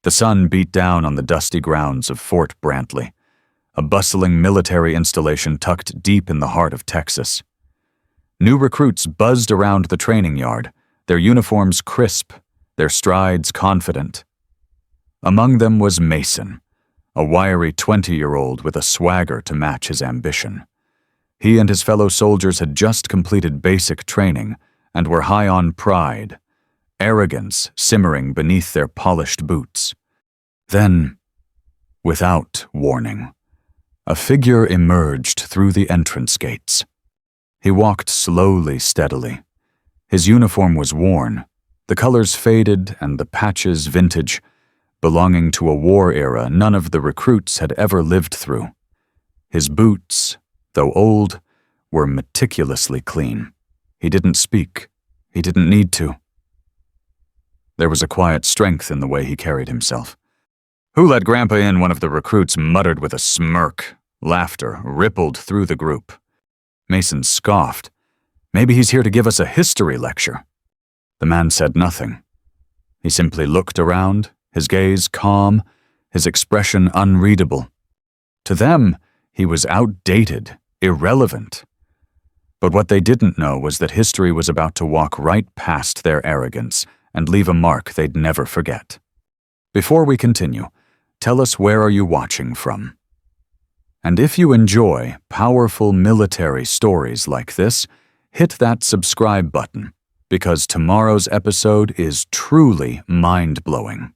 The sun beat down on the dusty grounds of Fort Brantley, a bustling military installation tucked deep in the heart of Texas. New recruits buzzed around the training yard, their uniforms crisp, their strides confident. Among them was Mason, a wiry 20-year-old with a swagger to match his ambition. He and his fellow soldiers had just completed basic training and were high on pride, arrogance simmering beneath their polished boots. Then, without warning, a figure emerged through the entrance gates. He walked slowly, steadily. His uniform was worn, the colors faded and the patches vintage, belonging to a war era none of the recruits had ever lived through. His boots, though old, were meticulously clean. He didn't speak. He didn't need to. There was a quiet strength in the way he carried himself. "Who let Grandpa in?" one of the recruits muttered with a smirk. Laughter rippled through the group. Mason scoffed. "Maybe he's here to give us a history lecture." The man said nothing. He simply looked around, his gaze calm, his expression unreadable. To them, he was outdated, irrelevant. But what they didn't know was that history was about to walk right past their arrogance and leave a mark they'd never forget. Before we continue, tell us, where are you watching from? And if you enjoy powerful military stories like this, hit that subscribe button, because tomorrow's episode is truly mind-blowing.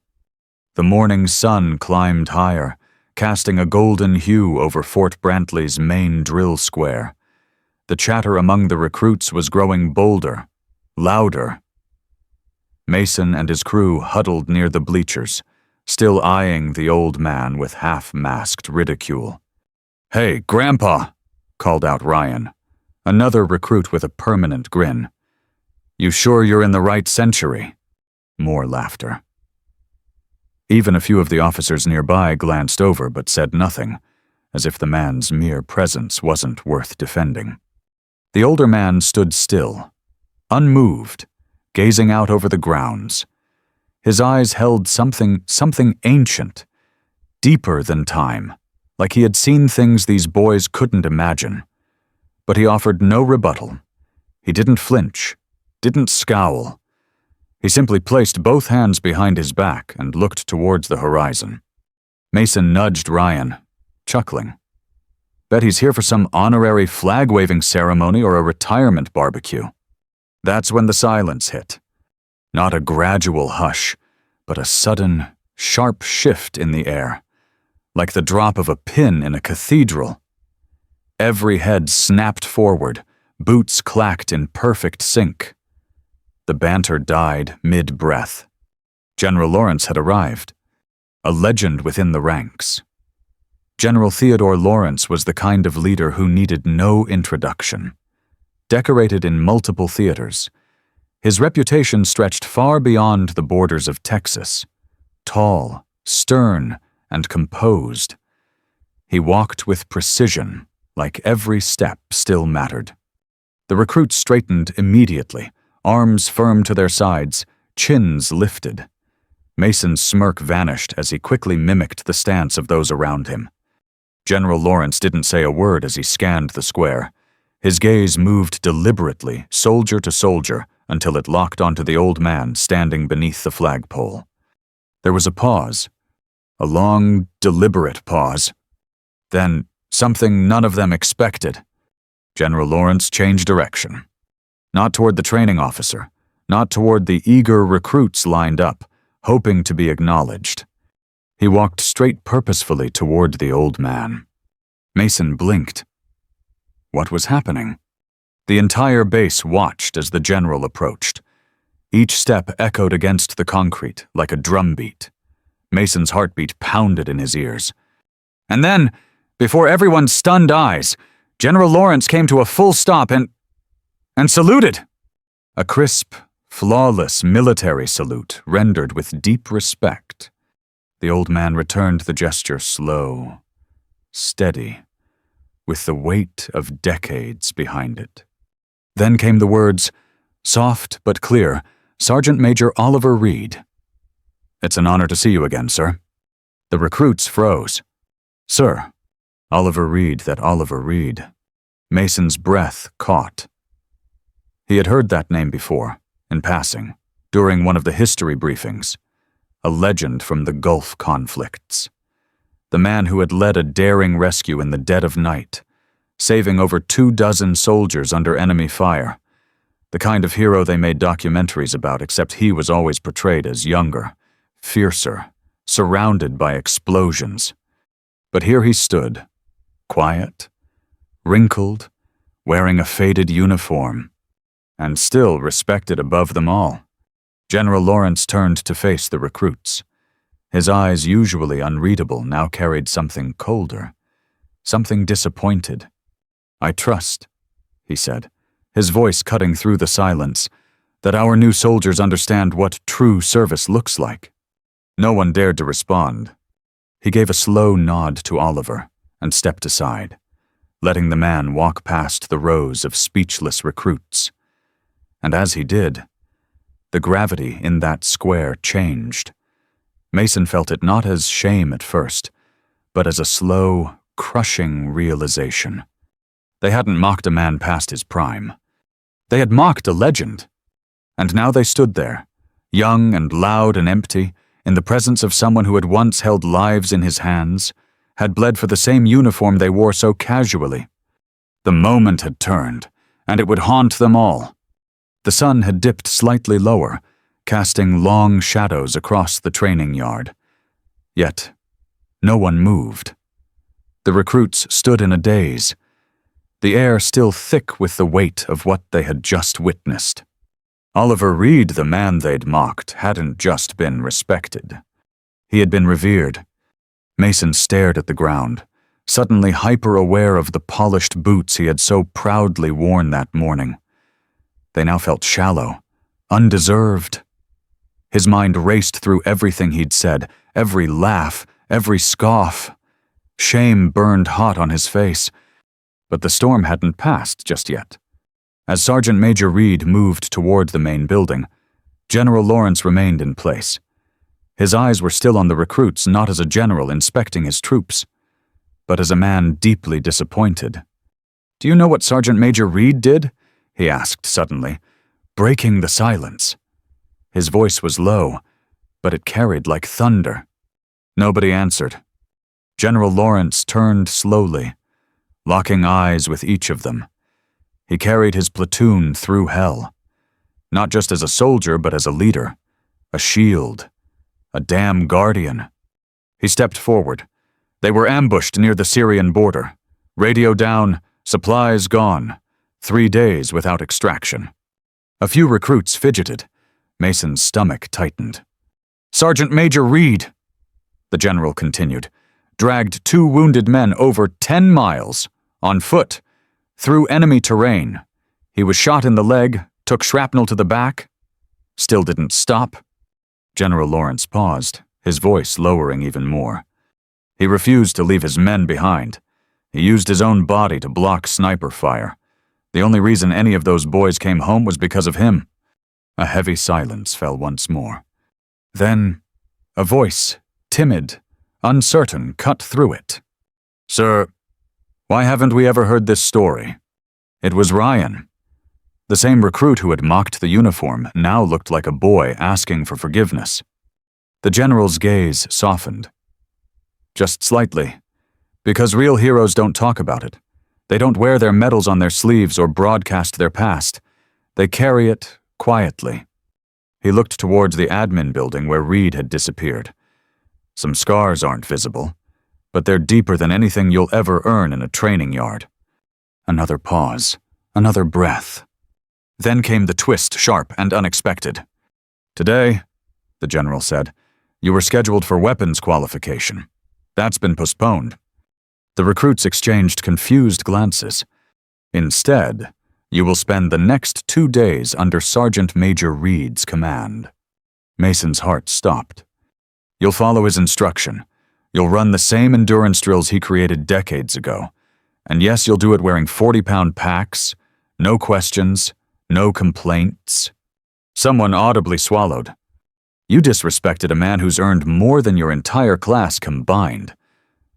The morning sun climbed higher, casting a golden hue over Fort Brantley's main drill square. The chatter among the recruits was growing bolder, louder. Mason and his crew huddled near the bleachers, still eyeing the old man with half-masked ridicule. "Hey, Grandpa," called out Ryan, another recruit with a permanent grin. "You sure you're in the right century?" More laughter. Even a few of the officers nearby glanced over but said nothing, as if the man's mere presence wasn't worth defending. The older man stood still, unmoved, gazing out over the grounds. His eyes held something ancient, deeper than time, like he had seen things these boys couldn't imagine. But he offered no rebuttal. He didn't flinch, didn't scowl. He simply placed both hands behind his back and looked towards the horizon. Mason nudged Ryan, chuckling. "Bet he's here for some honorary flag-waving ceremony or a retirement barbecue." That's when the silence hit. Not a gradual hush, but a sudden, sharp shift in the air, like the drop of a pin in a cathedral. Every head snapped forward, boots clacked in perfect sync. The banter died mid-breath. General Lawrence had arrived, a legend within the ranks. General Theodore Lawrence was the kind of leader who needed no introduction. Decorated in multiple theaters, his reputation stretched far beyond the borders of Texas. Tall, stern, and composed. He walked with precision, like every step still mattered. The recruits straightened immediately, arms firm to their sides, chins lifted. Mason's smirk vanished as he quickly mimicked the stance of those around him. General Lawrence didn't say a word as he scanned the square. His gaze moved deliberately, soldier to soldier, until it locked onto the old man standing beneath the flagpole. There was a pause, a long, deliberate pause. Then, something none of them expected. General Lawrence changed direction. Not toward the training officer, not toward the eager recruits lined up, hoping to be acknowledged. He walked straight purposefully toward the old man. Mason blinked. What was happening? The entire base watched as the general approached. Each step echoed against the concrete like a drumbeat. Mason's heartbeat pounded in his ears. And then, before everyone's stunned eyes, General Lawrence came to a full stop and saluted. A crisp, flawless military salute rendered with deep respect. The old man returned the gesture slow, steady, with the weight of decades behind it. Then came the words, soft but clear, Sergeant Major Oliver Reed. "It's an honor to see you again, sir." The recruits froze. "Sir." Oliver Reed, that Oliver Reed. Mason's breath caught. He had heard that name before, in passing, during one of the history briefings. A legend from the Gulf conflicts. The man who had led a daring rescue in the dead of night, saving over 24 soldiers under enemy fire. The kind of hero they made documentaries about, except he was always portrayed as younger, fiercer, surrounded by explosions. But here he stood, quiet, wrinkled, wearing a faded uniform, and still respected above them all. General Lawrence turned to face the recruits. His eyes, usually unreadable, now carried something colder, something disappointed. "I trust," he said, his voice cutting through the silence, "that our new soldiers understand what true service looks like." No one dared to respond. He gave a slow nod to Oliver and stepped aside, letting the man walk past the rows of speechless recruits. And as he did, the gravity in that square changed. Mason felt it not as shame at first, but as a slow, crushing realization. They hadn't mocked a man past his prime. They had mocked a legend. And now they stood there, young and loud and empty, in the presence of someone who had once held lives in his hands, had bled for the same uniform they wore so casually. The moment had turned, and it would haunt them all. The sun had dipped slightly lower, casting long shadows across the training yard. Yet, no one moved. The recruits stood in a daze, the air still thick with the weight of what they had just witnessed. Oliver Reed, the man they'd mocked, hadn't just been respected. He had been revered. Mason stared at the ground, suddenly hyper-aware of the polished boots he had so proudly worn that morning. They now felt shallow, undeserved. His mind raced through everything he'd said, every laugh, every scoff. Shame burned hot on his face, but the storm hadn't passed just yet. As Sergeant Major Reed moved toward the main building, General Lawrence remained in place. His eyes were still on the recruits, not as a general inspecting his troops, but as a man deeply disappointed. "Do you know what Sergeant Major Reed did?" he asked suddenly, breaking the silence. His voice was low, but it carried like thunder. Nobody answered. General Lawrence turned slowly, locking eyes with each of them. He carried his platoon through hell, not just as a soldier, but as a leader, a shield, a damn guardian. He stepped forward. They were ambushed near the Syrian border. Radio down, supplies gone. 3 days without extraction. A few recruits fidgeted. Mason's stomach tightened. "Sergeant Major Reed," the general continued, "dragged 2 wounded men over 10 miles, on foot, through enemy terrain. He was shot in the leg, took shrapnel to the back. Still didn't stop." General Lawrence paused, his voice lowering even more. He refused to leave his men behind. He used his own body to block sniper fire. The only reason any of those boys came home was because of him. A heavy silence fell once more. Then, a voice, timid, uncertain, cut through it. "Sir, why haven't we ever heard this story?" It was Ryan. The same recruit who had mocked the uniform now looked like a boy asking for forgiveness. The general's gaze softened. "Just slightly. Because real heroes don't talk about it. They don't wear their medals on their sleeves or broadcast their past. They carry it quietly." He looked towards the admin building where Reed had disappeared. "Some scars aren't visible, but they're deeper than anything you'll ever earn in a training yard." Another pause, another breath. Then came the twist, sharp and unexpected. "Today," the general said, "you were scheduled for weapons qualification. That's been postponed." The recruits exchanged confused glances. "Instead, you will spend the next 2 days under Sergeant Major Reed's command." Mason's heart stopped. "You'll follow his instruction. You'll run the same endurance drills he created decades ago. And yes, you'll do it wearing 40-pound packs, no questions, no complaints." Someone audibly swallowed. You disrespected a man who's earned more than your entire class combined.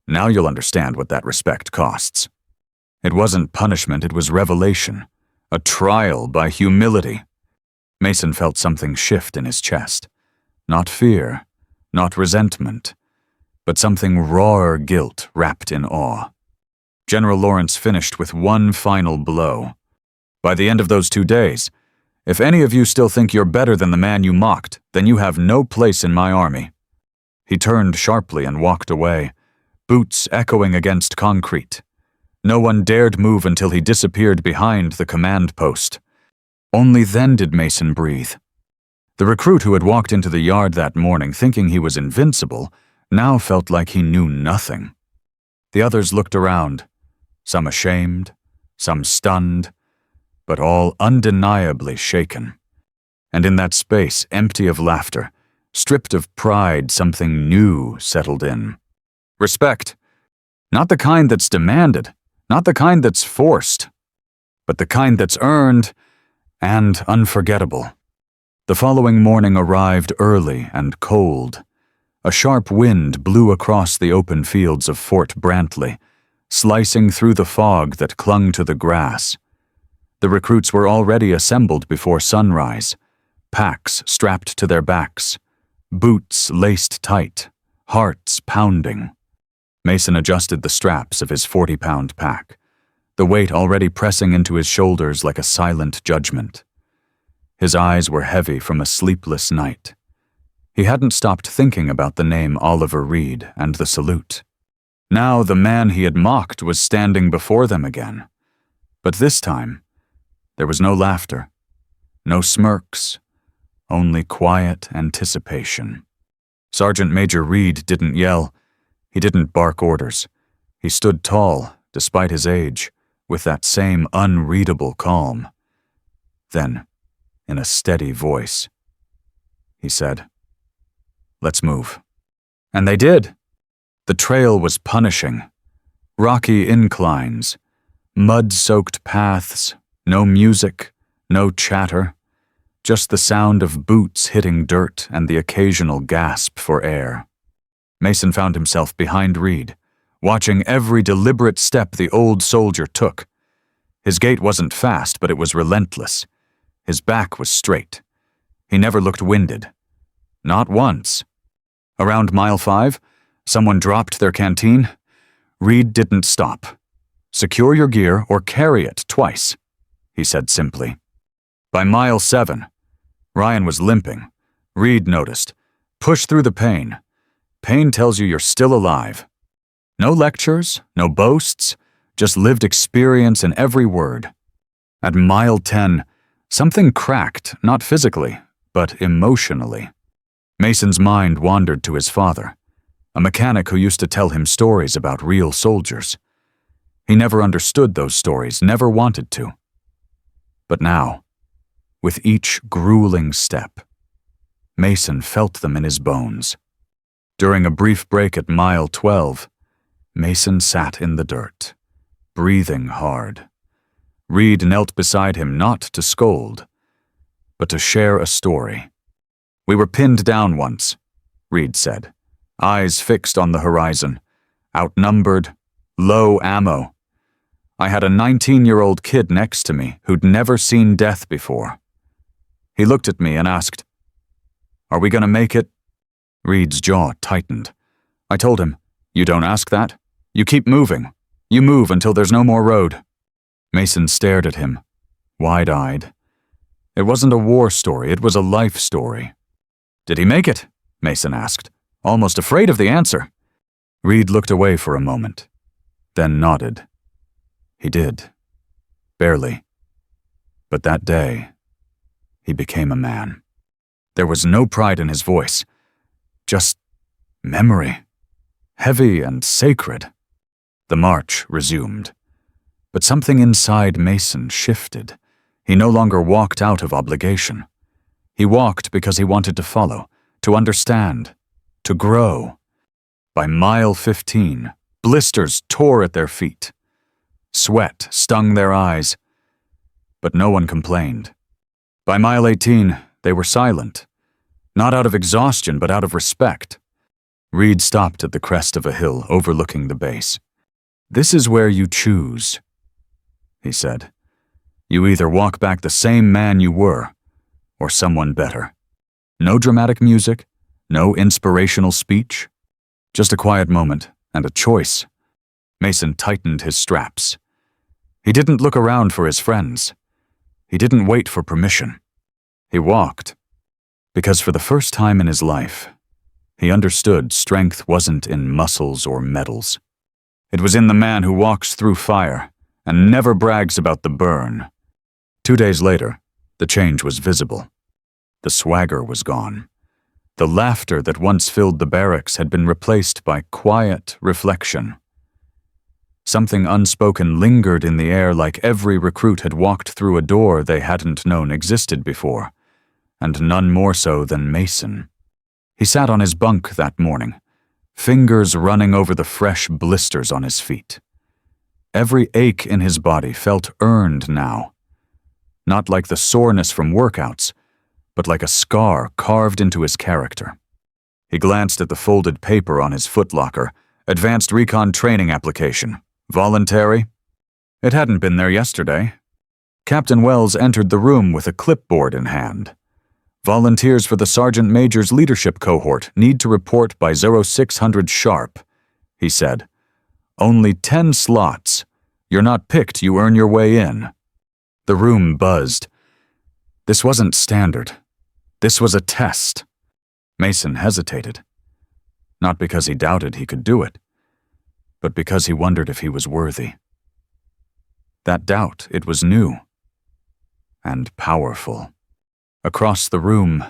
Now you'll understand what that respect costs. It wasn't punishment, it was revelation. A trial by humility. Mason felt something shift in his chest. Not fear, not resentment, but something rawer guilt wrapped in awe. General Lawrence finished with one final blow. By the end of those 2 days, if any of you still think you're better than the man you mocked, then you have no place in my army. He turned sharply and walked away, boots echoing against concrete. No one dared move until he disappeared behind the command post. Only then did Mason breathe. The recruit who had walked into the yard that morning thinking he was invincible now felt like he knew nothing. The others looked around, some ashamed, some stunned, but all undeniably shaken. And in that space, empty of laughter, stripped of pride, something new settled in. Respect. Not the kind that's demanded, not the kind that's forced, but the kind that's earned and unforgettable. The following morning arrived early and cold. A sharp wind blew across the open fields of Fort Brantley, slicing through the fog that clung to the grass. The recruits were already assembled before sunrise, packs strapped to their backs, boots laced tight, hearts pounding. Mason adjusted the straps of his 40-pound pack, the weight already pressing into his shoulders like a silent judgment. His eyes were heavy from a sleepless night. He hadn't stopped thinking about the name Oliver Reed and the salute. Now the man he had mocked was standing before them again. But this time, there was no laughter, no smirks, only quiet anticipation. Sergeant Major Reed didn't yell. He didn't bark orders. He stood tall, despite his age, with that same unreadable calm. Then, in a steady voice, he said, "Let's move." And they did. The trail was punishing. Rocky inclines, mud-soaked paths, no music, no chatter, just the sound of boots hitting dirt and the occasional gasp for air. Mason found himself behind Reed, watching every deliberate step the old soldier took. His gait wasn't fast, but it was relentless. His back was straight. He never looked winded. Not once. Around mile 5, someone dropped their canteen. Reed didn't stop. "Secure your gear or carry it twice," he said simply. By mile 7, Ryan was limping. Reed noticed. "Push through the pain. Pain tells you you're still alive." No lectures, no boasts, just lived experience in every word. At mile 10, something cracked, not physically, but emotionally. Mason's mind wandered to his father, a mechanic who used to tell him stories about real soldiers. He never understood those stories, never wanted to. But now, with each grueling step, Mason felt them in his bones. During a brief break at mile 12, Mason sat in the dirt, breathing hard. Reed knelt beside him not to scold, but to share a story. "We were pinned down once," Reed said, eyes fixed on the horizon, outnumbered, low ammo. I had a 19-year-old kid next to me who'd never seen death before. He looked at me and asked, "Are we going to make it?" Reed's jaw tightened. I told him, "You don't ask that. You keep moving. You move until there's no more road." Mason stared at him, wide-eyed. It wasn't a war story, it was a life story. "Did he make it?" Mason asked, almost afraid of the answer. Reed looked away for a moment, then nodded. He did. Barely. But that day, he became a man. There was no pride in his voice, just memory, heavy and sacred. The march resumed. But something inside Mason shifted. He no longer walked out of obligation. He walked because he wanted to follow, to understand, to grow. By mile 15, blisters tore at their feet. Sweat stung their eyes, but no one complained. By mile 18, they were silent. Not out of exhaustion, but out of respect. Reed stopped at the crest of a hill overlooking the base. "This is where you choose," he said. "You either walk back the same man you were, or someone better. No dramatic music, no inspirational speech. Just a quiet moment and a choice." Mason tightened his straps. He didn't look around for his friends. He didn't wait for permission. He walked, because for the first time in his life, he understood strength wasn't in muscles or medals. It was in the man who walks through fire and never brags about the burn. 2 days later, the change was visible. The swagger was gone. The laughter that once filled the barracks had been replaced by quiet reflection. Something unspoken lingered in the air, like every recruit had walked through a door they hadn't known existed before, and none more so than Mason. He sat on his bunk that morning, fingers running over the fresh blisters on his feet. Every ache in his body felt earned now. Not like the soreness from workouts, but like a scar carved into his character. He glanced at the folded paper on his footlocker. Advanced Recon Training Application. Voluntary? It hadn't been there yesterday. Captain Wells entered the room with a clipboard in hand. "Volunteers for the Sergeant Major's leadership cohort need to report by 0600 sharp," he said. "Only 10 slots. You're not picked, you earn your way in." The room buzzed. This wasn't standard. This was a test. Mason hesitated. Not because he doubted he could do it, but because he wondered if he was worthy. That doubt, it was new and powerful. Across the room,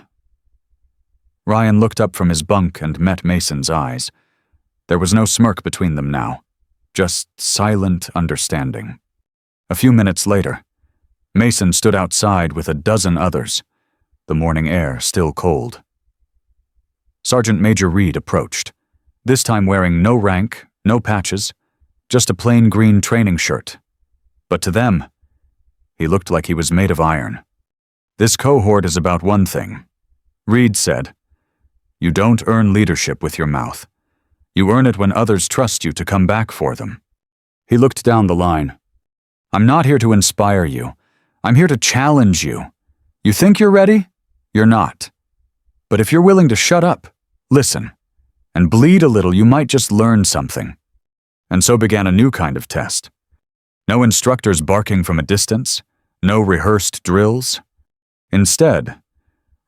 Ryan looked up from his bunk and met Mason's eyes. There was no smirk between them now, just silent understanding. A few minutes later, Mason stood outside with a dozen others, the morning air still cold. Sergeant Major Reed approached, this time wearing no rank, no patches, just a plain green training shirt. But to them, he looked like he was made of iron. "This cohort is about one thing," Reed said. "You don't earn leadership with your mouth. You earn it when others trust you to come back for them." He looked down the line. "I'm not here to inspire you. I'm here to challenge you. You think you're ready? You're not. But if you're willing to shut up, listen, and bleed a little, you might just learn something." And so began a new kind of test. No instructors barking from a distance, no rehearsed drills. Instead,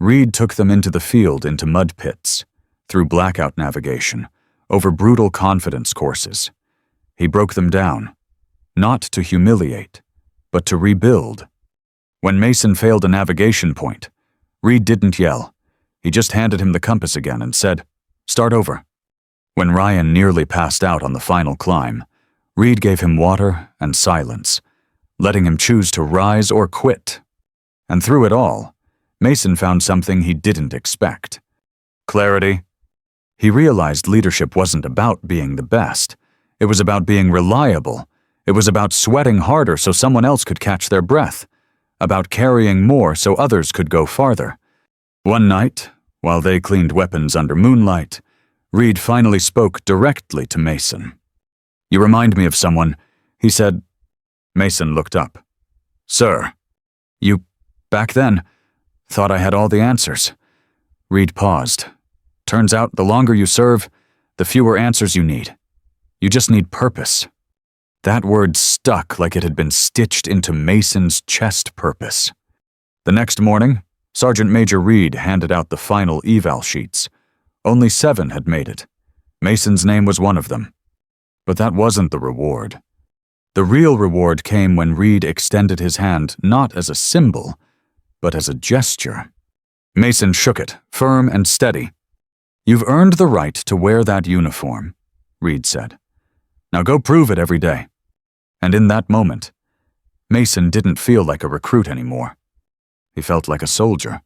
Reed took them into the field, into mud pits, through blackout navigation, over brutal confidence courses. He broke them down, not to humiliate, but to rebuild. When Mason failed a navigation point, Reed didn't yell. He just handed him the compass again and said, "Start over." When Ryan nearly passed out on the final climb, Reed gave him water and silence, letting him choose to rise or quit. And through it all, Mason found something he didn't expect. Clarity. He realized leadership wasn't about being the best. It was about being reliable. It was about sweating harder so someone else could catch their breath. About carrying more so others could go farther. One night, while they cleaned weapons under moonlight, Reed finally spoke directly to Mason. "You remind me of someone," he said. Mason looked up. "Sir, you, back then, thought I had all the answers." Reed paused. "Turns out the longer you serve, the fewer answers you need. You just need purpose." That word stuck like it had been stitched into Mason's chest. Purpose. The next morning, Sergeant Major Reed handed out the final eval sheets. Only 7 had made it. Mason's name was one of them. But that wasn't the reward. The real reward came when Reed extended his hand not as a symbol, but as a gesture. Mason shook it, firm and steady. "You've earned the right to wear that uniform," Reed said. "Now go prove it every day." And in that moment, Mason didn't feel like a recruit anymore. He felt like a soldier.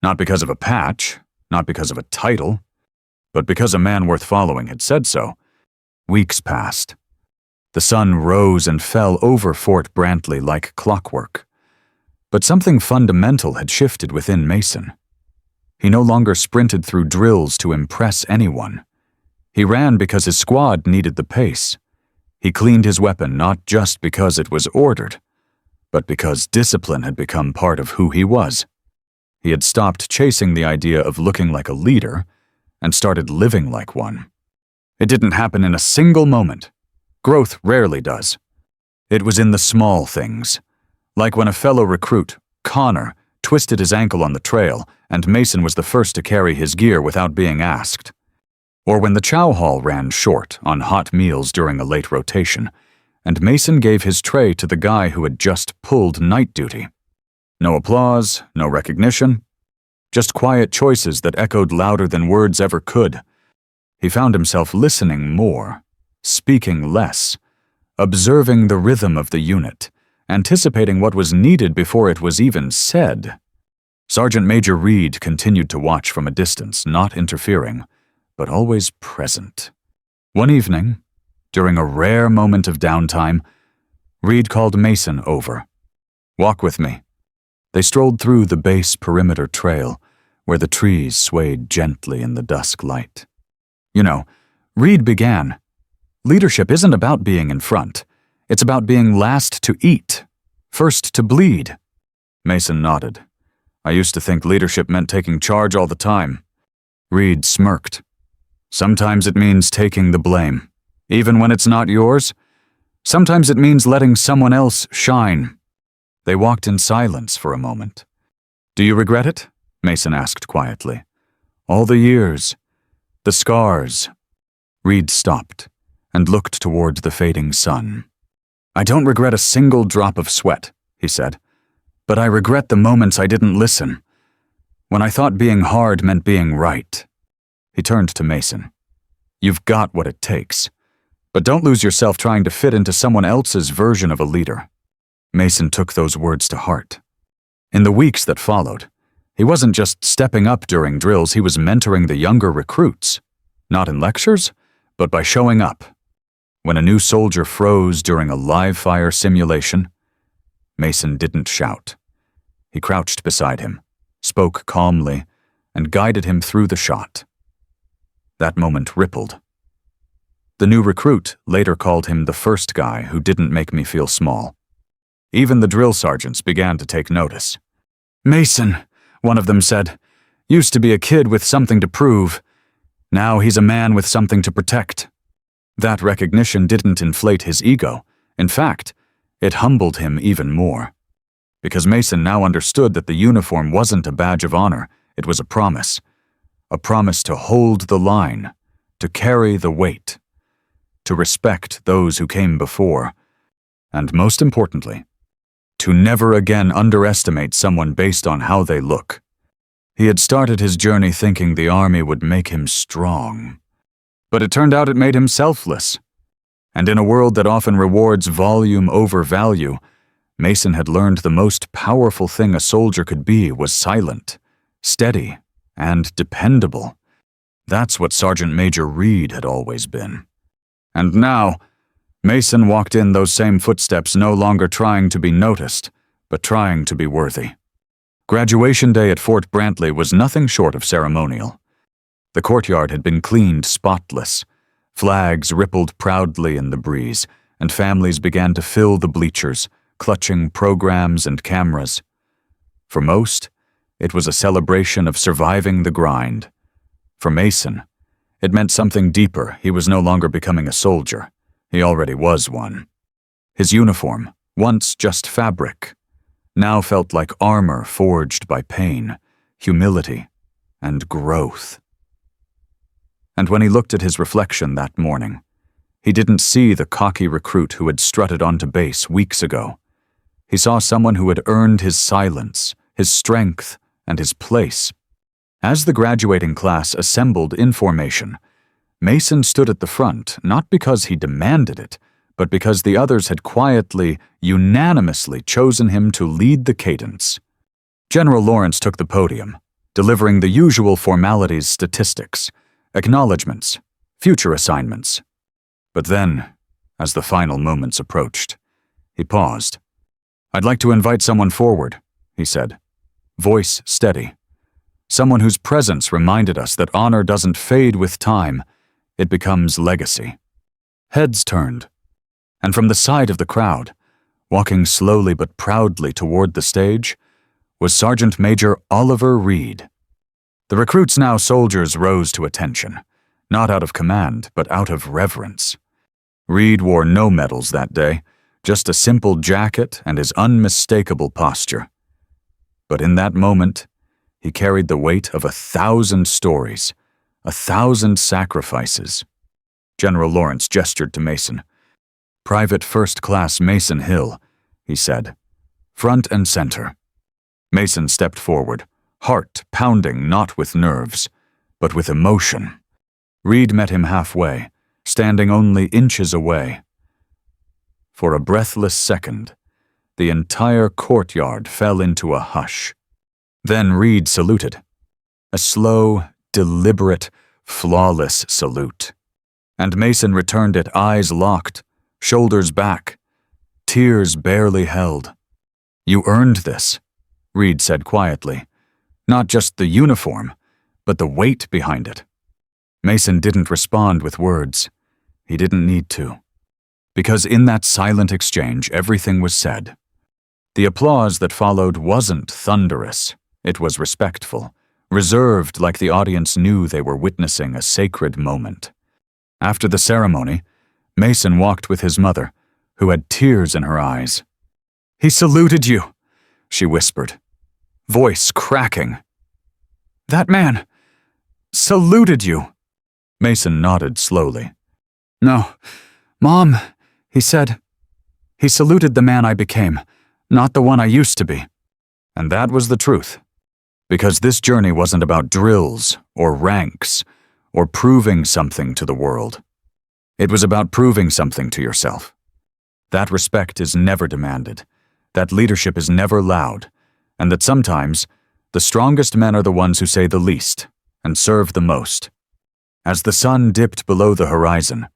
Not because of a patch, not because of a title, but because a man worth following had said so. Weeks passed. The sun rose and fell over Fort Brantley like clockwork. But something fundamental had shifted within Mason. He no longer sprinted through drills to impress anyone. He ran because his squad needed the pace. He cleaned his weapon not just because it was ordered, but because discipline had become part of who he was. He had stopped chasing the idea of looking like a leader and started living like one. It didn't happen in a single moment. Growth rarely does. It was in the small things, like when a fellow recruit, Connor, twisted his ankle on the trail and Mason was the first to carry his gear without being asked. Or when the chow hall ran short on hot meals during a late rotation, and Mason gave his tray to the guy who had just pulled night duty. No applause, no recognition, just quiet choices that echoed louder than words ever could. He found himself listening more, speaking less, observing the rhythm of the unit, anticipating what was needed before it was even said. Sergeant Major Reed continued to watch from a distance, not interfering, but always present. One evening, during a rare moment of downtime, Reed called Mason over. "Walk with me." They strolled through the base perimeter trail, where the trees swayed gently in the dusk light. "You know," Reed began, "leadership isn't about being in front. It's about being last to eat, first to bleed." Mason nodded. "I used to think leadership meant taking charge all the time." Reed smirked. "Sometimes it means taking the blame, even when it's not yours. Sometimes it means letting someone else shine." They walked in silence for a moment. "Do you regret it?" Mason asked quietly. "All the years, the scars." Reed stopped and looked toward the fading sun. "I don't regret a single drop of sweat," he said, "but I regret the moments I didn't listen, when I thought being hard meant being right." He turned to Mason. "You've got what it takes, but don't lose yourself trying to fit into someone else's version of a leader." Mason took those words to heart. In the weeks that followed, he wasn't just stepping up during drills, he was mentoring the younger recruits, not in lectures, but by showing up. When a new soldier froze during a live fire simulation, Mason didn't shout. He crouched beside him, spoke calmly, and guided him through the shot. That moment rippled. The new recruit later called him the first guy who didn't make me feel small. Even the drill sergeants began to take notice. "Mason," one of them said, "used to be a kid with something to prove. Now he's a man with something to protect." That recognition didn't inflate his ego. In fact, it humbled him even more. Because Mason now understood that the uniform wasn't a badge of honor, it was a promise to hold the line, to carry the weight, to respect those who came before, and most importantly, to never again underestimate someone based on how they look. He had started his journey thinking the army would make him strong, but it turned out it made him selfless. And in a world that often rewards volume over value, Mason had learned the most powerful thing a soldier could be was silent, steady, and dependable. That's what Sergeant Major Reed had always been. And now, Mason walked in those same footsteps, no longer trying to be noticed, but trying to be worthy. Graduation day at Fort Brantley was nothing short of ceremonial. The courtyard had been cleaned spotless. Flags rippled proudly in the breeze, and families began to fill the bleachers, clutching programs and cameras. For most, it was a celebration of surviving the grind. For Mason, it meant something deeper. He was no longer becoming a soldier. He already was one. His uniform, once just fabric, now felt like armor forged by pain, humility, and growth. And when he looked at his reflection that morning, he didn't see the cocky recruit who had strutted onto base weeks ago. He saw someone who had earned his silence, his strength, and his place. As the graduating class assembled in formation, Mason stood at the front not because he demanded it, but because the others had quietly, unanimously chosen him to lead the cadence. General Lawrence took the podium, delivering the usual formalities, statistics, acknowledgments, future assignments. But then, as the final moments approached, he paused. "I'd like to invite someone forward," he said, voice steady. Someone whose presence reminded us that honor doesn't fade with time, it becomes legacy. Heads turned, and from the side of the crowd, walking slowly but proudly toward the stage, was Sergeant Major Oliver Reed. The recruits, now soldiers, rose to attention, not out of command, but out of reverence. Reed wore no medals that day, just a simple jacket and his unmistakable posture. But in that moment, he carried the weight of 1,000 stories, 1,000 sacrifices. General Lawrence gestured to Mason. "Private First Class Mason Hill," he said. "Front and center." Mason stepped forward, heart pounding not with nerves, but with emotion. Reed met him halfway, standing only inches away. For a breathless second, the entire courtyard fell into a hush. Then Reed saluted. A slow, deliberate, flawless salute. And Mason returned it, eyes locked, shoulders back, tears barely held. "You earned this," Reed said quietly. "Not just the uniform, but the weight behind it." Mason didn't respond with words. He didn't need to. Because in that silent exchange, everything was said. The applause that followed wasn't thunderous. It was respectful, reserved, like the audience knew they were witnessing a sacred moment. After the ceremony, Mason walked with his mother, who had tears in her eyes. "He saluted you," she whispered, voice cracking. "That man saluted you." Mason nodded slowly. "No, Mom," he said. "He saluted the man I became, not the one I used to be." And that was the truth. Because this journey wasn't about drills or ranks or proving something to the world. It was about proving something to yourself. That respect is never demanded, that leadership is never loud, and that sometimes the strongest men are the ones who say the least and serve the most. As the sun dipped below the horizon,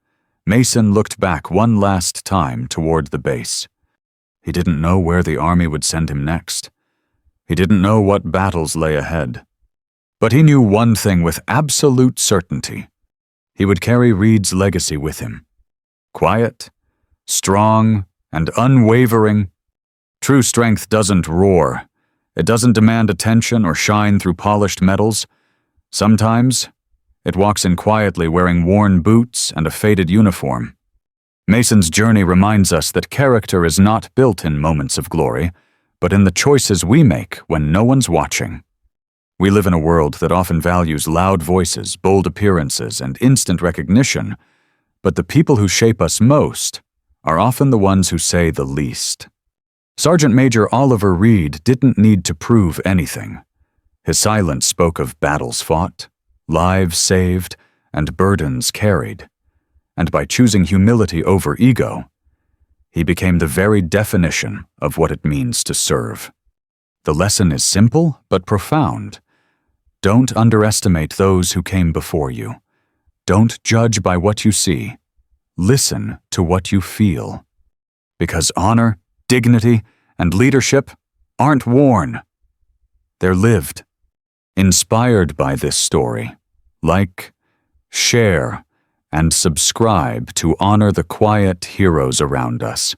Mason looked back one last time toward the base. He didn't know where the army would send him next. He didn't know what battles lay ahead. But he knew one thing with absolute certainty. He would carry Reed's legacy with him. Quiet, strong, and unwavering. True strength doesn't roar. It doesn't demand attention or shine through polished medals. Sometimes, it walks in quietly, wearing worn boots and a faded uniform. Mason's journey reminds us that character is not built in moments of glory, but in the choices we make when no one's watching. We live in a world that often values loud voices, bold appearances, and instant recognition, but the people who shape us most are often the ones who say the least. Sergeant Major Oliver Reed didn't need to prove anything. His silence spoke of battles fought, lives saved, and burdens carried. And by choosing humility over ego, he became the very definition of what it means to serve. The lesson is simple but profound. Don't underestimate those who came before you. Don't judge by what you see. Listen to what you feel. Because honor, dignity, and leadership aren't worn. They're lived. Inspired by this story, like, share, and subscribe to honor the quiet heroes around us.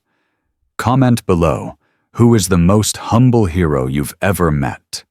Comment below, who is the most humble hero you've ever met?